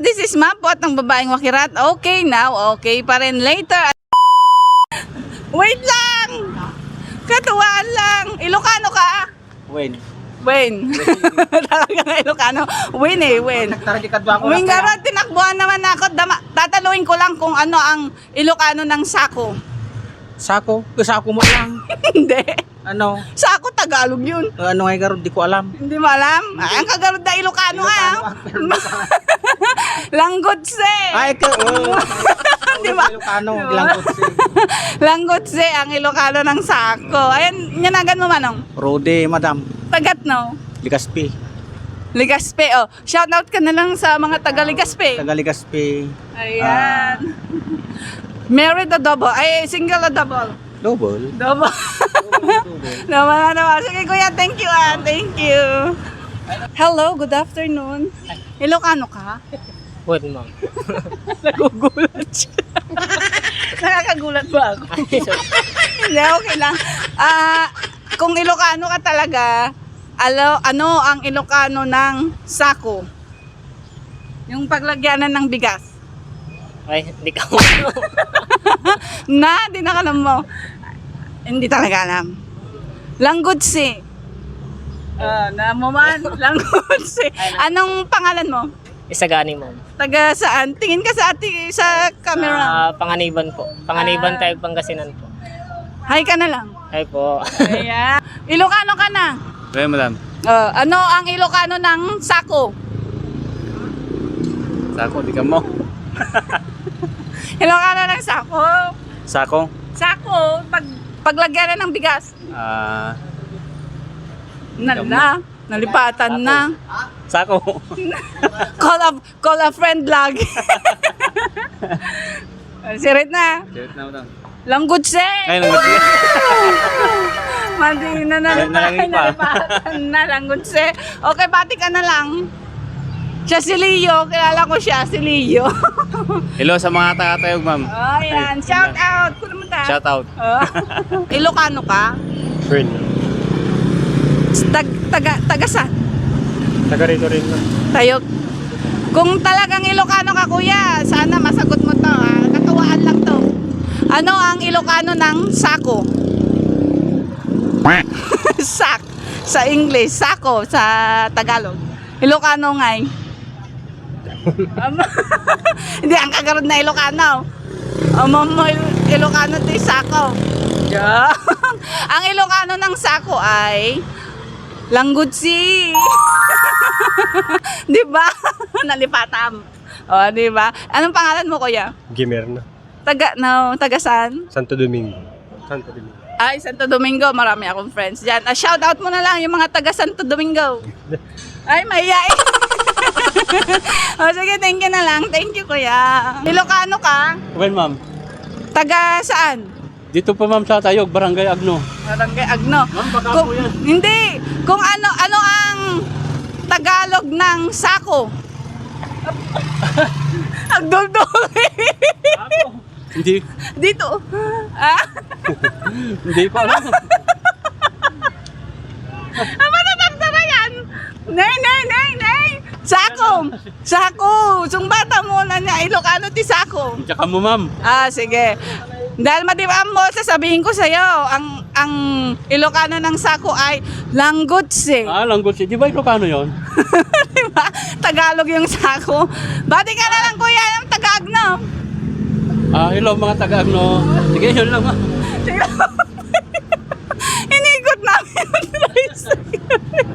this is Mapo at ang babaeng wakirat. Okay now, okay pa rin later. Wait lang! Katuwaan lang. Ilocano ka? Wen. Win. Talaga na Ilocano. Win eh, win. Win nga tinakbuhan naman ako. Tataluin ko lang kung ano ang Ilocano ng sako. Sako? Sako mo lang. Hindi. Ano? Sako Tagalog yun. Ano nga garod? Di ko alam. Hindi mo alam? Ay, ang kagarod na Ilocano ah. Langgotse. Ay, ikaw. Di ba? Ilocano. Langgotse. Langgotse ang Ilocano ng sako. Ayan, nyanagan mo manong. Rode, madam. Tagat no? Ligaspi. Ligaspe. Oh, shout out ka na lang sa mga taga Ligaspe. Taga Ligaspi. Ayan. Married o double? Ay, single o double? Double. Double. Double na naman. Sige kuya, thank you ah. Thank you. Hello, good afternoon. Ilocano ka? What, ma'am? Nagugulat siya. Nakakagulat ba ako? Hindi, okay lang. Kung Ilocano ka talaga, ano ang Ilocano ng sako? Yung paglagyanan ng bigas. Ay, hindi ka Di na alam mo. Hindi talaga alam. Langgutse. Na mo man, langgutse. Anong pangalan mo? Isagani, ma'am. Taga saan? Tingin ka sa camera. Panganiban po. Panganiban tayo, Pangasinan po. Hi ka na lang. Ay po. Ayan. Ilocano ka na. Well, madam. Ano ang Ilocano ng sako? Sako, di ka mo. Ilocano ng sako. Sako? Sako, paglagyan ng bigas. Nalipatan na. Sako. Call a friend lagi. Sirit na. Sirit na, madam. Langgutse. Ay, langgutse. Madi na nalipatan na langgutse. Okay, bati ka na lang. Siya si Leo, kilala ko siya, si Leo. Hello sa mga taga-tayog, ma'am. Oh, yan. Shout out. Kuno mo ta. Shout out. Ilocano ka? Friend. Taga saan? Taga rito rin, ma'am. Tayo. Kung talagang Ilocano ka, kuya, sana masagot mo to. Katuwaan lang to. Ano ang Ilocano ng sako? Sak. Sa English, sako. Sa Tagalog. Ilocano nga eh. Hindi, ang kagarod na Ilocano. Ilocano to sako. Yeah. Ang Ilocano ng sako ay langgutsi. Di ba? Nalipatam. O, di ba? Anong pangalan mo, kuya? Gimer na. Taga saan? Santo Domingo. Santo Domingo. Ay, Santo Domingo. Marami akong friends dyan. Shout out mo na lang yung mga taga Santo Domingo. Ay, mahiyain. O, sige, thank you na lang. Thank you, kuya. Ilocano ka? Well, ma'am. Taga saan? Dito po, ma'am, sa Tayog, Barangay Agno. Barangay Agno. Ma'am, baka po yan. Hindi. Kung ano ang Tagalog ng sako? Agdol-dol. Hindi. Dito. Hindi pa alam. Ano natagdara yan? Nay. Sako. Sungbata mo na niya. Ilocano ti sako. Tsaka mo, ma'am. Sige. Dahil madibam mo, sasabihin ko sa'yo, ang Ilocano ng sako ay langgutse. Langgutse. Di ba Ilocano yun? Diba? Tagalog yung sako. Bati ka na lang, kuya, ng Taga-Agno. Hello, mga taga-Agno. Sige, yun lang, ma'am. Inigot namin yung tricycle.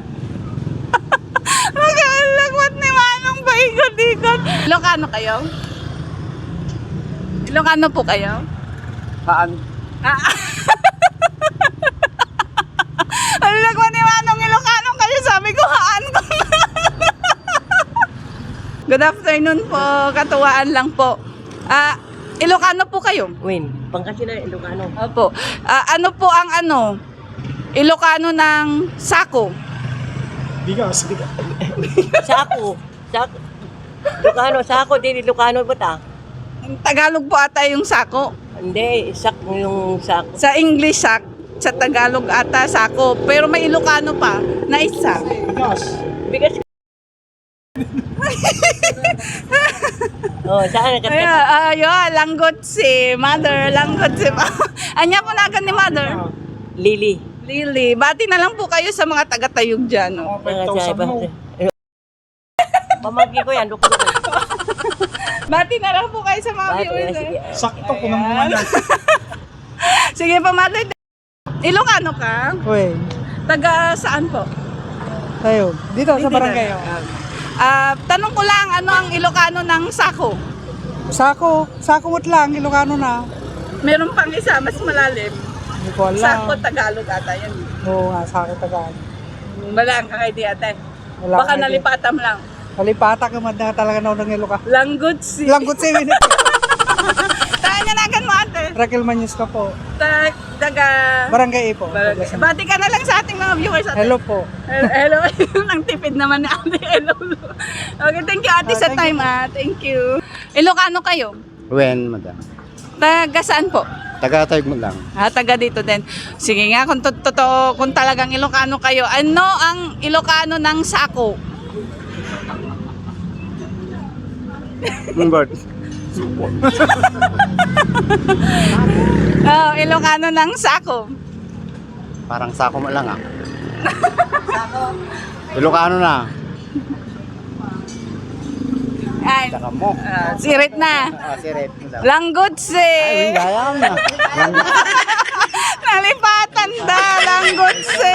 Magalakwat ni Manong ba ikot-ikot? Ilocano kayo? Ilocano po kayo? Haan. Alagwan ni Manong Ilocano kayo, sabi ko haan ko. Good afternoon po, katuwaan lang po. Ilocano po kayo? Win. Pangasinan, Ilocano. Opo. Ano po ang Ilocano ng sako? Bigas. Sako. Ilocano, sako. Di Ilocano ba ta? Tagalog po ata yung sako. Hindi, yung sako. Sa English sak, sa Tagalog ata sako. Pero may Ilocano pa na isa. Bigas. Oh, saan ka? Ayun, langgot si mother, langgot si Anya po nagan ni mother? Lily. Lily, bati na lang po kayo sa mga taga-tayog dyan. Oh. Pamangkin ko yan, duko. Bati na lang po kayo sa mga Bati, viewers. sige. Sakto ko ng mga yan. Sige pa, mother. Ilocano ka? Uy, Taga saan po? tayo. Dito sa barangay. Oh. Tanong ko lang, ano ang Ilocano ng sako? Sakumot lang, Ilocano na. Meron pang isa, mas malalim. Hindi ko alam. Sako, Tagalog ata yan. Oo nga, Sako Tagalog. Wala ang kakay ate. Wala Baka kang idea. nalipatam lang. Kalipata ka man na talaga na ng Ilocano. Langgut si. Langgot si Winnie. Tayo niya nagan mo ate. Raquel Manyos ka po. Taga... Barangay po. Bati ka na lang sa ating mga viewers ate. Hello po. Hello. Nang tipid naman ni ate. Hello. Okay, thank you ate sa Thank time Thank you. Ilocano kayo? When, madam? Taga saan po? Taga-tayog mo lang. Taga dito din. Sige nga, kung totoo, kung talagang Ilocano kayo, ano ang Ilocano ng sako? Bird. Ilocano ng sako. Parang sako mo lang ah. Ilocano na. Ay, Saka mo. sirit na. Siret mo lang. Langgutse. Ay, gayam na. Nalipatan da, langgutse.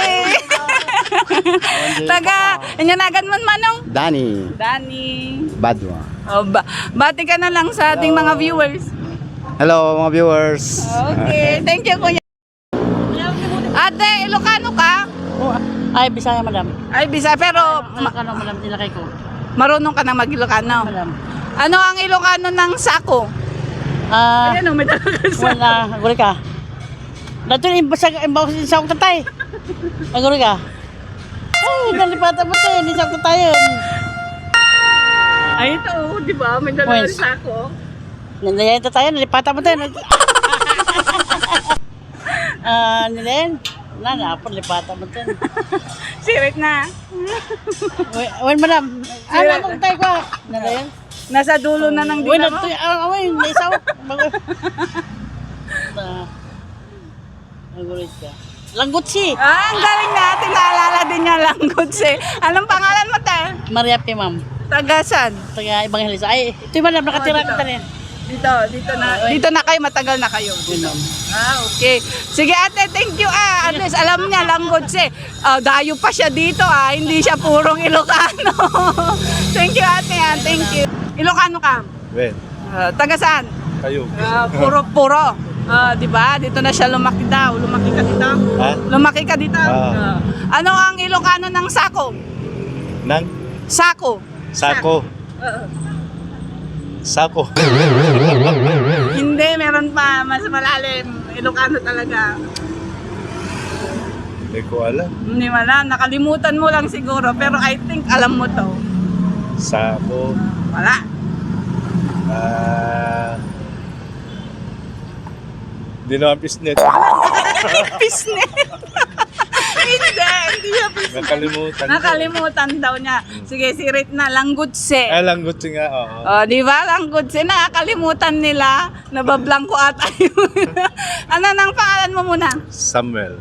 Taga, inyanagan man manong. Danny. Dani. Badwa. Bati ka na lang sa ating mga viewers. Hello mga viewers. Okay, thank you kuya. Ate, Ilocano ka? Ay, Bisaya, madam. Ay, bisa, pero Ano, madam, nilakay ko. marunong ka na mag-Ilocano. Madam. Ano ang Ilocano ng sako? Ayan o, may talagang sako. Wala, guri ka. Dato yung imbaw sa akong tatay. Ay, guri ka. Ay, nalipatan mo tayo, hindi sa akong tatay yun. Ay, ito, di ba? May dalawang Wes. sako. Nalayan tayo, nalipatan mo tayo. Nilayan. Wala, apon, lipatan mo tayo. Sirit na. Wait, madam. Ano akong tayo ko? Nalayan. Nasa dulo na ng Wait, dinamo. away, naisaw. Nagulit ka. Langgutsi. Ang galing natin. Naalala din niya langgutse. Anong pangalan mo, te? Maria P, ma'am. Tagasan. Taga Evangelista. Ay, ito yung madam, nakatira dito. kita rin. Dito na kayo. Matagal na kayo. Yun, ma'am. Okay. Sige ate, thank you At least alam niya langgutse. Dayo pa siya dito Hindi siya purong Ilocano. Thank you ate thank you. Ilocano ka? When? Taga saan? Kayo. Puro. Di ba? Dito na siya lumaki daw. Lumaki ka dito? Ha? Lumaki ka dito? Ah. Ano ang Ilocano ng sako? Nang? Sako. Sako. Sako. Hindi, meron pa. Mas malalim. Ilocano talaga. Hindi ko alam. Hindi wala. Nakalimutan mo lang siguro. Pero I think alam mo to. Sako. Wala. Hindi naman pisnet. Pisnet. Hindi siya pisnet. Nakalimutan. Nakalimutan daw niya. Sige, sirit na. Langgutse. Langgot nga, oo. Di ba? Langgutse. Nakakalimutan nila. Nabablangko ata yun. Ano nang pangalan mo muna? Samuel.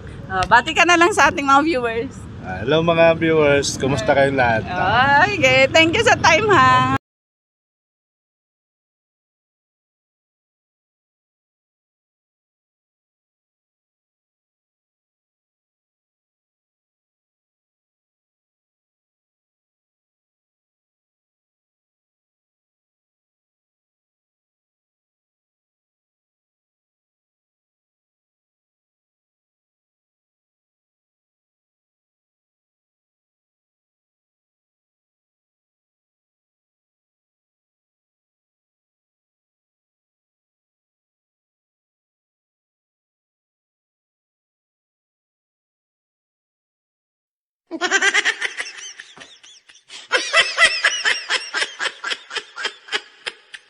Bati ka na lang sa ating mga viewers. Hello mga viewers. Kumusta kayong lahat? Okay, thank you sa time ha.